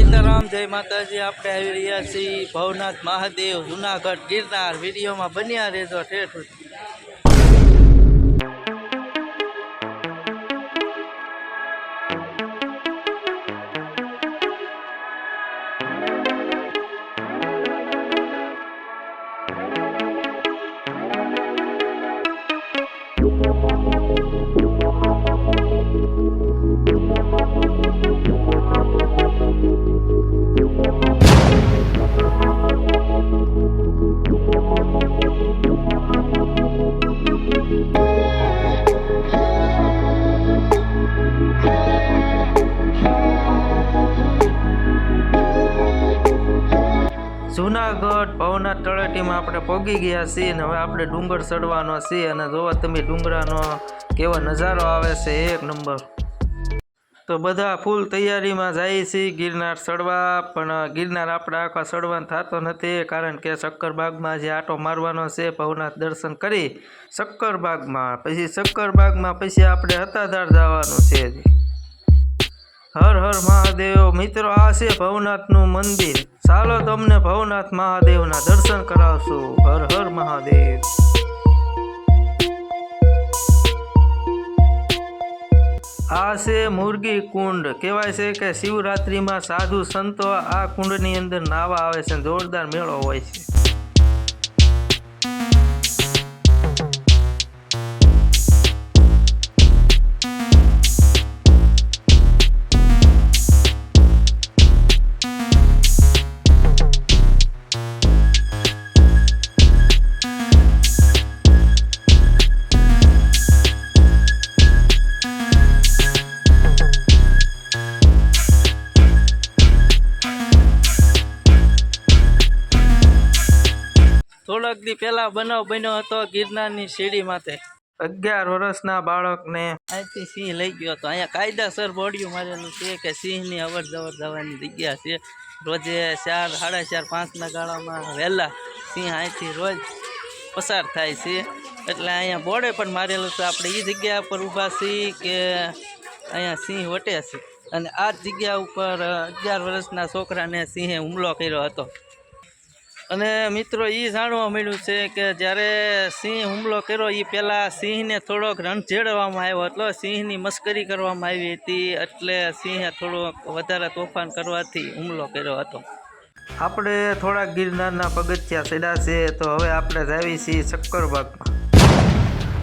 સીતારામ જય માતાજી। આપણે આવી રહ્યા છીએ ભવનાથ મહાદેવ જુનાગઢ ગિરનાર। વિડીયોમાં બન્યા રહેજો ઠેઠ સુધી। જુનાગઢ ભવનાથ તળેટીમાં આપણે પહોંચી ગયા છીએ અને હવે આપણે ડુંગર ચડવાનો છે અને જોવા તમે ડુંગરાનો કેવો નજારો આવે છે એક નંબર। તો બધા ફૂલ તૈયારીમાં જાય છે ગિરનાર ચડવા, પણ ગિરનાર આપણે આખા ચડવાનું થતો નથી કારણ કે શક્કરબાગમાં જે આટો મારવાનો છે ભવનાથ દર્શન કરી શક્કરબાગમાં, પછી શક્કરબાગમાં પછી આપણે હતાધાર જવાનું છે। હર હર મહાદેવ મિત્રો, આ છે ભવનાથનું મંદિર। ચાલો તમને ભવનાથ મહાદેવના દર્શન કરાવશું। હર હર મહાદેવ। આ છે મુરગી કુંડ। કહેવાય છે કે શિવરાત્રિમાં સાધુ સંતો આ કુંડની અંદર નાવા આવે છે, જોરદાર મેળો હોય છે। થોડાક દી પહેલા બનાવ બન્યો હતો ગિરનારની સીડી માથે। 11 વર્ષના બાળકને અહીંથી સિંહ લઈ ગયો હતો। અહીંયા કાયદાસર બોડિયું મારેલું છે કે સિંહની અવર જવર જવાની જગ્યા છે। રોજે 4, 4:30, 5ના ગાળામાં વહેલા સિંહ અહીંથી રોજ પસાર થાય છે, એટલે અહીંયા બોર્ડે પણ મારેલું છે। આપણે એ જગ્યા પર ઊભા છીએ કે અહીંયા સિંહ વટે છે અને આ જ જગ્યા ઉપર 11 વર્ષના છોકરાને સિંહે હુમલો કર્યો હતો। અને મિત્રો એ જાણવા મળ્યું છે કે જ્યારે સિંહ હુમલો કર્યો એ પહેલાં સિંહને થોડોક રણઝેડવામાં આવ્યો હતો, સિંહની મસ્કરી કરવામાં આવી હતી, એટલે સિંહે થોડોક વધારે તોફાન કરવાથી હુમલો કર્યો હતો। આપણે થોડાક ગિરનારના પગથિયા ચડ્યા છે, તો હવે આપણે જાવી છીએ શક્કરબાગમાં।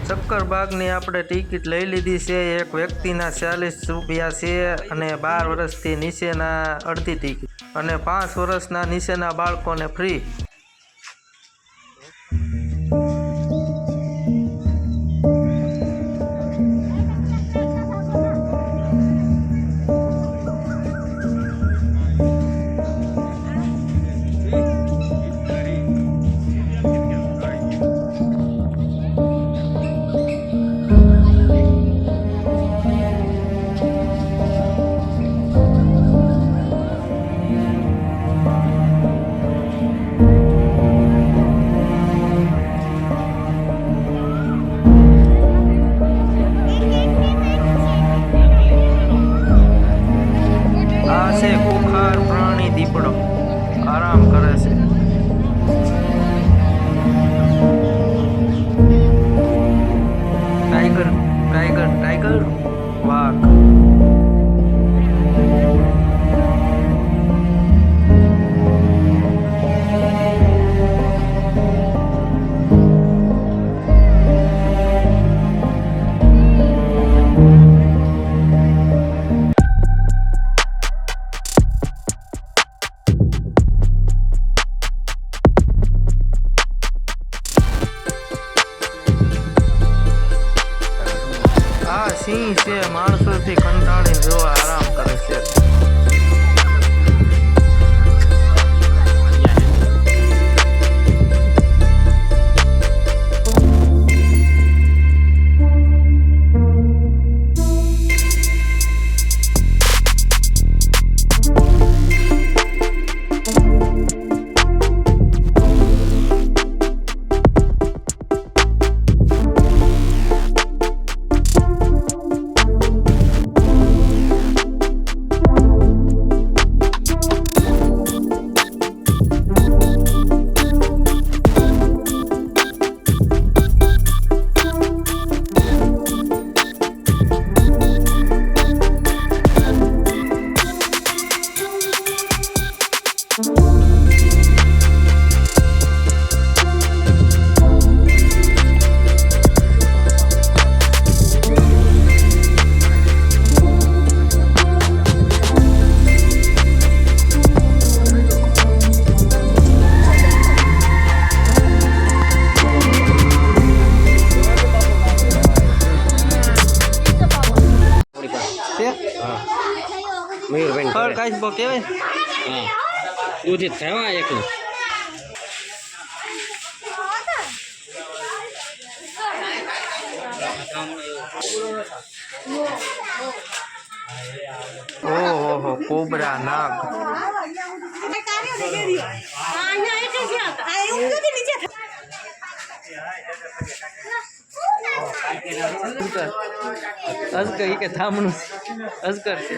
શક્કરબાગની આપણે ટિકિટ લઈ લીધી છે। એક વ્યક્તિના 40 રૂપિયા છે અને 12 વર્ષથી નીચેના અડધી ટિકિટ અને 5 વર્ષના નીચેના બાળકોને ફ્રી। દીપડો આરામ કરે છે। ટાઈગર ટાઈગર ટાઈગર વાઘ। ટેમ્પો કેવાય. હા દૂધી થવા એકલો ઓહો કોબરા નાગ. અજગર ઈ કે થામણું અજગર છે.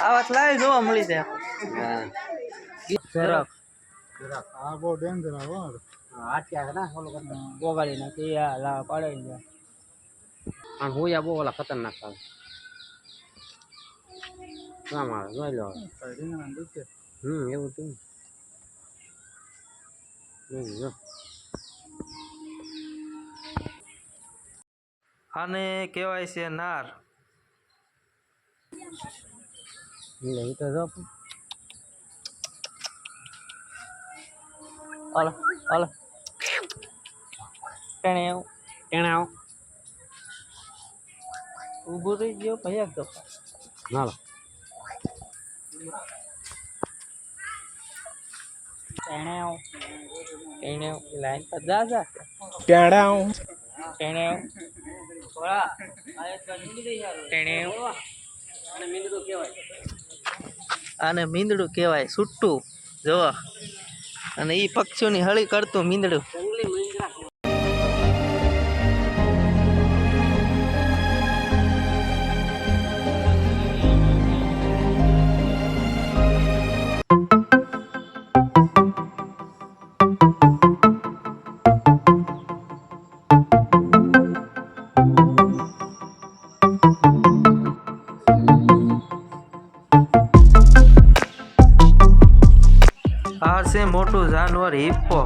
આ વાત લાવી જોવા મળી જાય. હા જરાક આ બહુ ડેન્જર આવો આટ્યા ના ઓલો કરતા બોગાડી નાખી આ લા પાડી ગયા અને હોયા બહુ ઓલા ખતરનાક આવે કામ આવે જોઈ લો રીંગણા દુખે એવું થયું જો આને કહેવાય છે નાર. એટલે એ તો જો હાલો હાલો ટેણે ટેણા ઊભું રહી ગયો ભૈયા તો હાલો ટેણે લાઈન પર જા જા ટેડા ટેણે થોડા ટેણે આને મીંદડું કહેવાય છૂટું જો. અને ઈ પક્ષીઓની હળી કરતું મીંદડું. આ છે મોટું જાનવર હિપ્પો.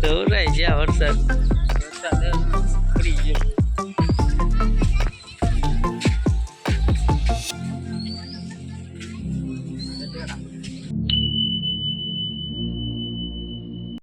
ધોરાઈ ગયા વરસાદ.